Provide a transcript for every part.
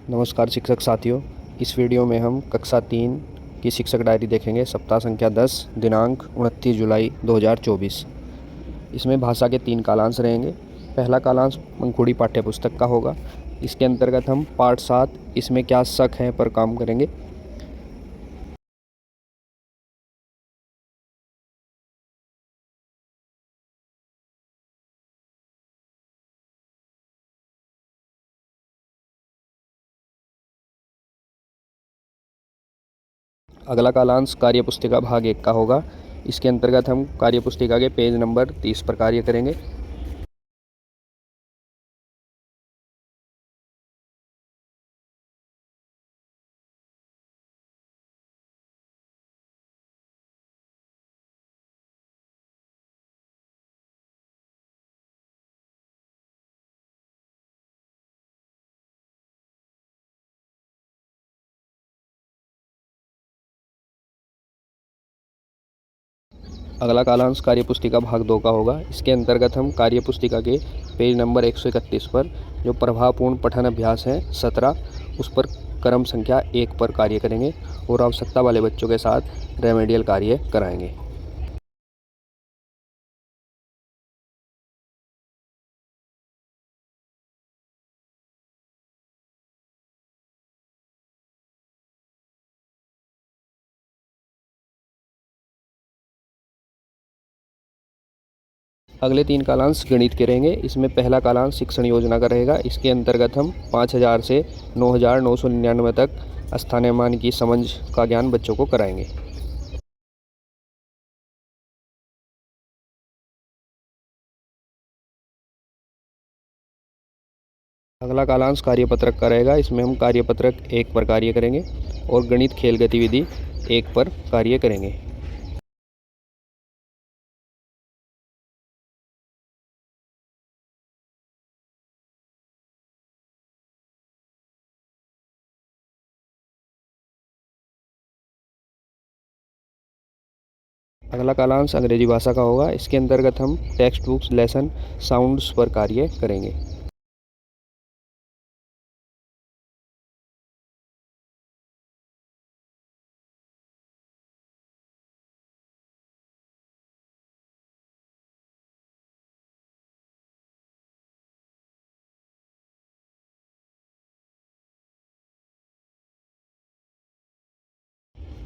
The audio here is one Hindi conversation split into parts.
नमस्कार शिक्षक साथियों। इस वीडियो में हम कक्षा 3 की शिक्षक डायरी देखेंगे। सप्ताह संख्या 10, दिनांक 29 जुलाई 2024। इसमें भाषा के 3 कालांश रहेंगे। पहला कालांश पंखुड़ी पाठ्य पुस्तक का होगा। इसके अंतर्गत हम पाठ 7 इसमें क्या शक है पर काम करेंगे। अगला कालांश कार्य पुस्तिका भाग 1 का होगा। इसके अंतर्गत हम कार्य पुस्तिका के पेज नंबर 30 पर कार्य करेंगे। अगला कालांश कार्य पुस्तिका भाग 2 का होगा। इसके अंतर्गत हम कार्य पुस्तिका के पेज नंबर 131 पर जो प्रभावपूर्ण पठन अभ्यास है 17, उस पर क्रम संख्या 1 पर कार्य करेंगे और आवश्यकता वाले बच्चों के साथ रेमेडियल कार्य कराएंगे। अगले 3 कालांश गणित के रहेंगे। इसमें पहला कालांश शिक्षण योजना का रहेगा। इसके अंतर्गत हम 5000 से 9999 तक स्थानीय मान की समझ का ज्ञान बच्चों को कराएंगे। अगला कालांश कार्यपत्रक का रहेगा। इसमें हम कार्यपत्रक 1 पर कार्य करेंगे और गणित खेल गतिविधि 1 पर कार्य करेंगे। अगला कालांश अंग्रेजी भाषा का होगा। इसके अंतर्गत हम टेक्स्ट बुक्स लेसन साउंड्स पर कार्य करेंगे।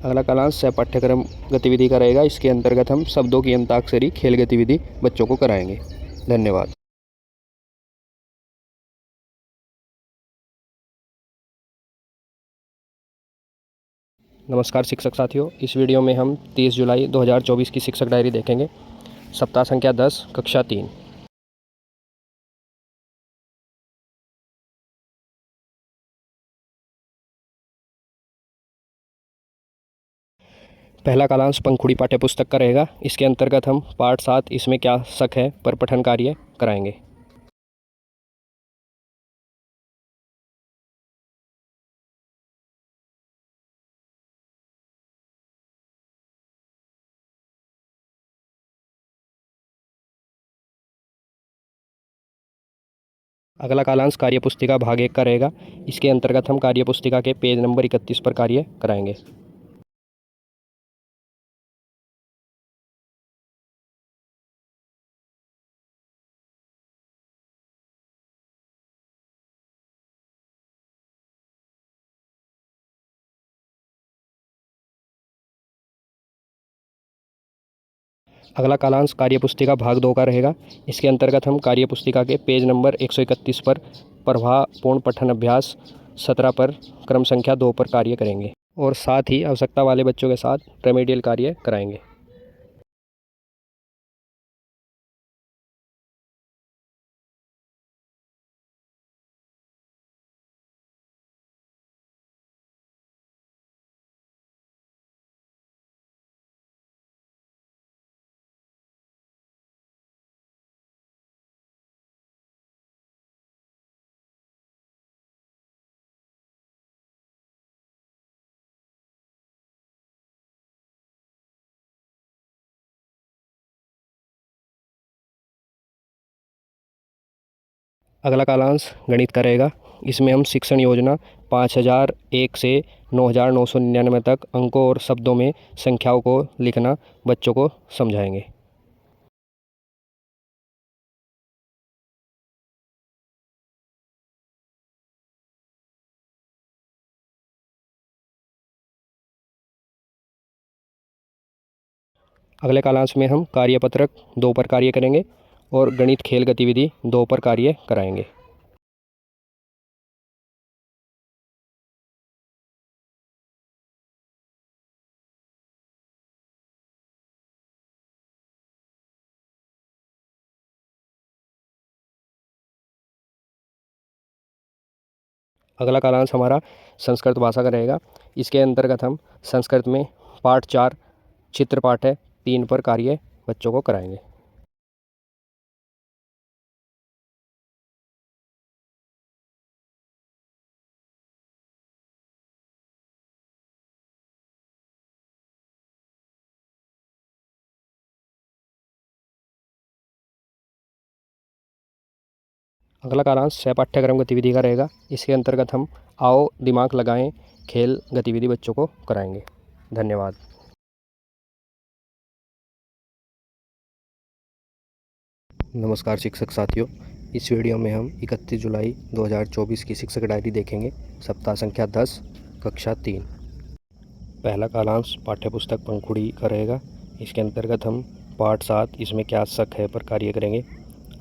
अगला कालांश सह पाठ्यक्रम गतिविधि का रहेगा। इसके अंतर्गत हम शब्दों की अंताक्षरी खेल गतिविधि बच्चों को कराएंगे। धन्यवाद। नमस्कार शिक्षक साथियों। इस वीडियो में हम 30 जुलाई 2024 की शिक्षक डायरी देखेंगे। सप्ताह संख्या 10, कक्षा 3। पहला कालांश पंखुड़ी पाठ्य पुस्तक का रहेगा। इसके अंतर्गत हम पाठ 7 इसमें क्या शक है पर पठन कार्य कराएंगे। अगला कालांश कार्य पुस्तिका भाग 1 का रहेगा। इसके अंतर्गत हम कार्य पुस्तिका के पेज नंबर 31 पर कार्य कराएंगे। अगला कालांश कार्य पुस्तिका भाग 2 का रहेगा। इसके अंतर्गत हम कार्य पुस्तिका के पेज नंबर 131 पर प्रभावपूर्ण पठन अभ्यास 17 पर क्रम संख्या 2 पर कार्य करेंगे और साथ ही आवश्यकता वाले बच्चों के साथ रेमेडियल कार्य कराएंगे। अगला कालांश गणित का रहेगा। इसमें हम शिक्षण योजना 5001 से 9999 तक अंकों और शब्दों में संख्याओं को लिखना बच्चों को समझाएंगे। अगले कालांश में हम कार्यपत्रक 2 पर कार्य करेंगे और गणित खेल गतिविधि 2 पर कार्य कराएंगे। अगला कालांश हमारा संस्कृत भाषा का रहेगा। इसके अंतर्गत हम संस्कृत में पाठ 4 चित्र पाठ है 3 पर कार्य बच्चों को कराएंगे। अगला कालांश सह पाठ्यक्रम गतिविधि का रहेगा। इसके अंतर्गत हम आओ दिमाग लगाएं खेल गतिविधि बच्चों को कराएंगे। धन्यवाद। नमस्कार शिक्षक साथियों, इस वीडियो में हम 31 जुलाई 2024 की शिक्षक डायरी देखेंगे। सप्ताह संख्या 10 कक्षा 3। पहला कालांश पाठ्यपुस्तक पंखुड़ी का रहेगा। इसके अंतर्गत हम पाठ 7 इसमें क्या शक है पर कार्य करेंगे।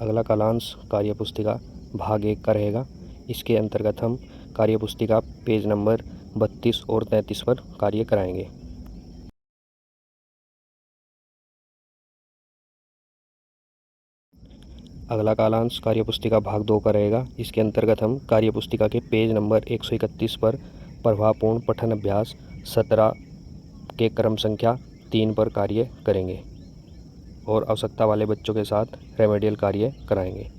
अगला कालांश कार्यपुस्तिका भाग 1 का रहेगा। इसके अंतर्गत हम कार्यपुस्तिका पेज नंबर 32 और 33 पर कार्य कराएंगे। अगला कालांश कार्यपुस्तिका भाग 2 का रहेगा। इसके अंतर्गत हम कार्यपुस्तिका के पेज नंबर 131 पर प्रभावपूर्ण पठन अभ्यास 17 के क्रम संख्या 3 पर कार्य करेंगे और आवश्यकता वाले बच्चों के साथ रेमेडियल कार्य कराएंगे।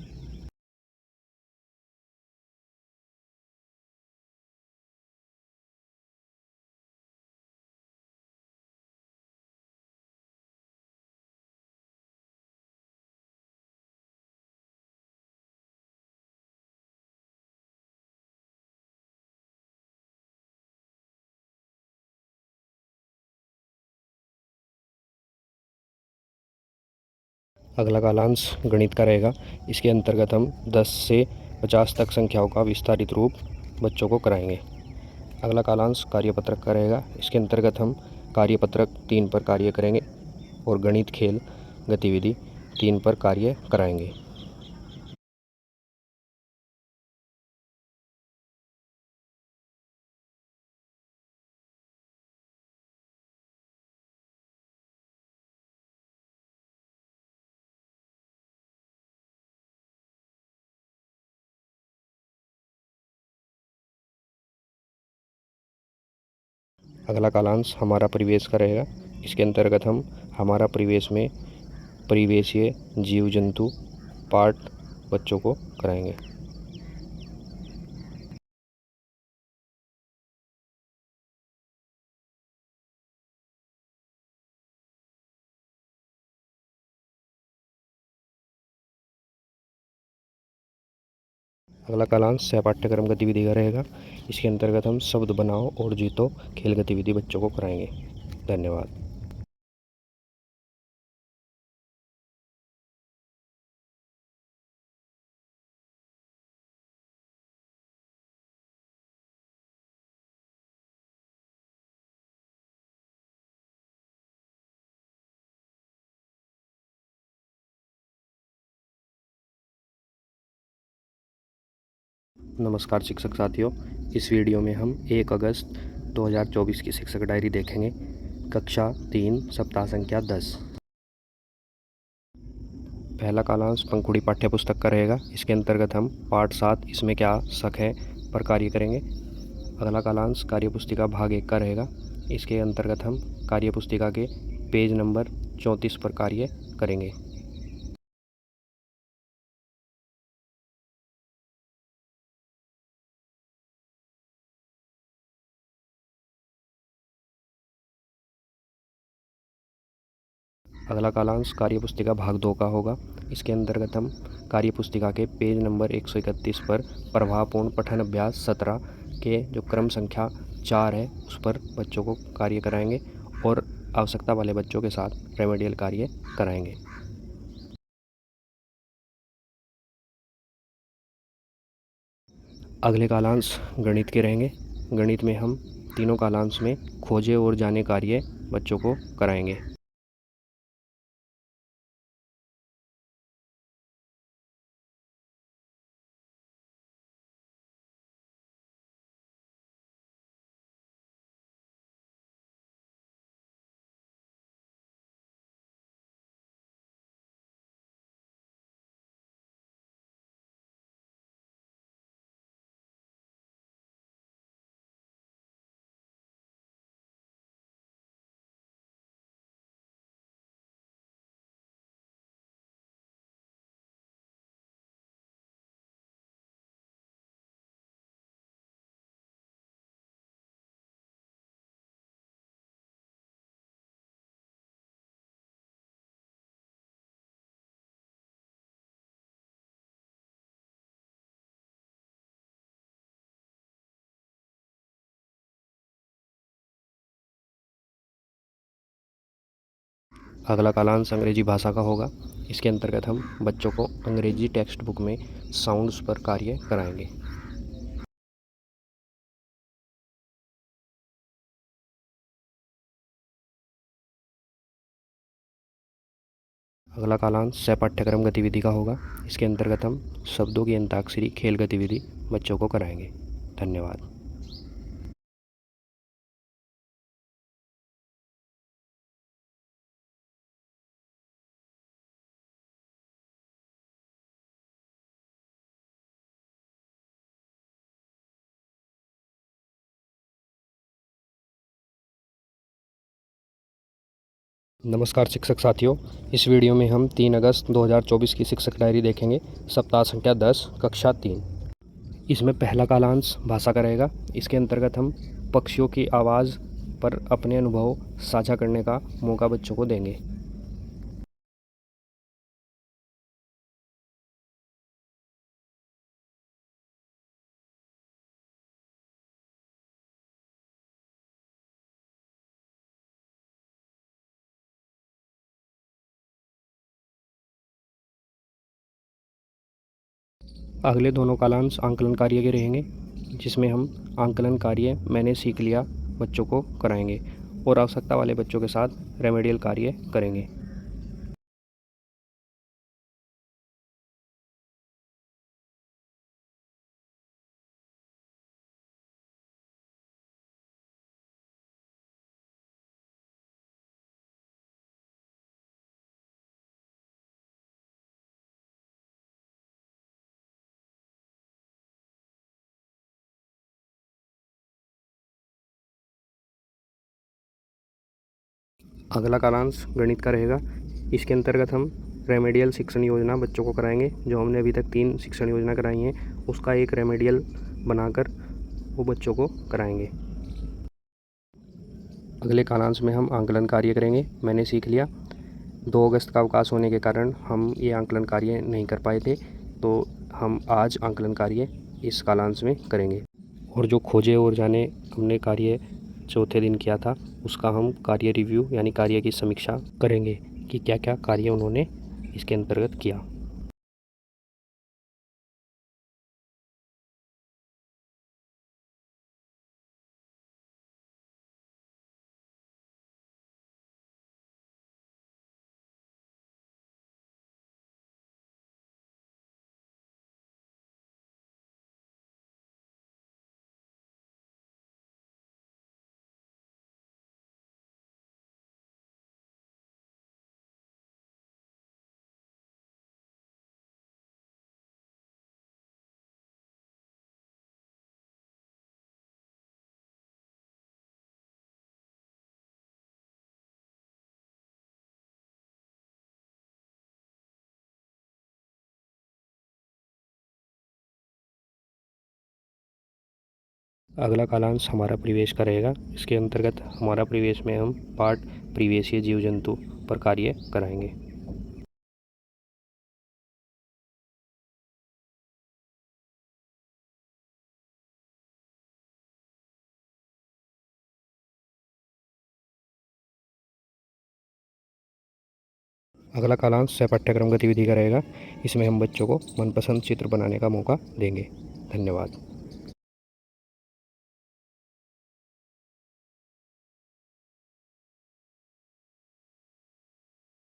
अगला कालांश गणित का रहेगा। इसके अंतर्गत हम 10 से 50 तक संख्याओं का विस्तारित रूप बच्चों को कराएंगे। अगला कालांश कार्यपत्रक का रहेगा। इसके अंतर्गत हम कार्यपत्रक 3 पर कार्य करेंगे और गणित खेल गतिविधि 3 पर कार्य कराएंगे। अगला कालांश हमारा परिवेश का रहेगा। इसके अंतर्गत हम हमारा परिवेश में परिवेशीय जीव जंतु पाठ बच्चों को कराएंगे। अगला कालांश सह पाठ्यक्रम गतिविधि का रहेगा। इसके अंतर्गत हम शब्द बनाओ और जीतो खेल गतिविधि बच्चों को कराएंगे। धन्यवाद। नमस्कार शिक्षक साथियों, इस वीडियो में हम 1 अगस्त 2024 की शिक्षक डायरी देखेंगे। कक्षा 3 सप्ताह संख्या 10। पहला कालांश पंखुड़ी पाठ्यपुस्तक का रहेगा। इसके अंतर्गत हम पाठ 7 इसमें क्या शक है पर कार्य करेंगे। अगला कालांश कार्यपुस्तिका भाग 1 का रहेगा। इसके अंतर्गत हम कार्यपुस्तिका के पेज नंबर 34 पर कार्य करेंगे। अगला कालांश कार्य पुस्तिका भाग 2 का होगा। इसके अंतर्गत हम कार्य पुस्तिका के पेज नंबर 131 पर प्रभावपूर्ण पठन अभ्यास 17 के जो क्रम संख्या 4 है उस पर बच्चों को कार्य कराएंगे और आवश्यकता वाले बच्चों के साथ रेमेडियल कार्य कराएंगे। अगले कालांश गणित के रहेंगे। गणित में हम तीनों कालांश में खोजे और जाने कार्य बच्चों को कराएंगे। अगला कालांश अंग्रेजी भाषा का होगा। इसके अंतर्गत हम बच्चों को अंग्रेजी टेक्स्ट बुक में साउंड्स पर कार्य कराएंगे। अगला कालांश सह पाठ्यक्रम गतिविधि का होगा। इसके अंतर्गत हम शब्दों की अंताक्षरी खेल गतिविधि बच्चों को कराएंगे। धन्यवाद। नमस्कार शिक्षक साथियों, इस वीडियो में हम 3 अगस्त 2024 की शिक्षक डायरी देखेंगे। सप्ताह संख्या 10, कक्षा 3। इसमें पहला कालांश भाषा का रहेगा। इसके अंतर्गत हम पक्षियों की आवाज़ पर अपने अनुभव साझा करने का मौका बच्चों को देंगे। अगले दोनों कालांश आंकलन कार्य के रहेंगे, जिसमें हम आंकलन कार्य मैंने सीख लिया बच्चों को कराएंगे और आवश्यकता वाले बच्चों के साथ रेमेडियल कार्य करेंगे। अगला कालांश गणित का रहेगा। इसके अंतर्गत हम रेमेडियल शिक्षण योजना बच्चों को कराएंगे। जो हमने अभी तक 3 शिक्षण योजना कराई हैं उसका एक रेमेडियल बनाकर वो बच्चों को कराएंगे। अगले कालांश में हम आंकलन कार्य करेंगे। मैंने सीख लिया 2 अगस्त का अवकाश होने के कारण हम ये आंकलन कार्य नहीं कर पाए थे, तो हम आज आंकलन कार्य इस कालांश में करेंगे। और जो खोजे और जाने हमने कार्य चौथे दिन किया था उसका हम कार्य रिव्यू यानी कार्य की समीक्षा करेंगे कि क्या क्या कार्य उन्होंने इसके अंतर्गत किया। अगला कालांश हमारा परिवेश का रहेगा। इसके अंतर्गत हमारा परिवेश में हम पाठ परिवेशीय जीव जंतु पर कार्य कराएंगे। अगला कालांश सह पाठ्यक्रम गतिविधि का रहेगा। इसमें हम बच्चों को मनपसंद चित्र बनाने का मौका देंगे। धन्यवाद।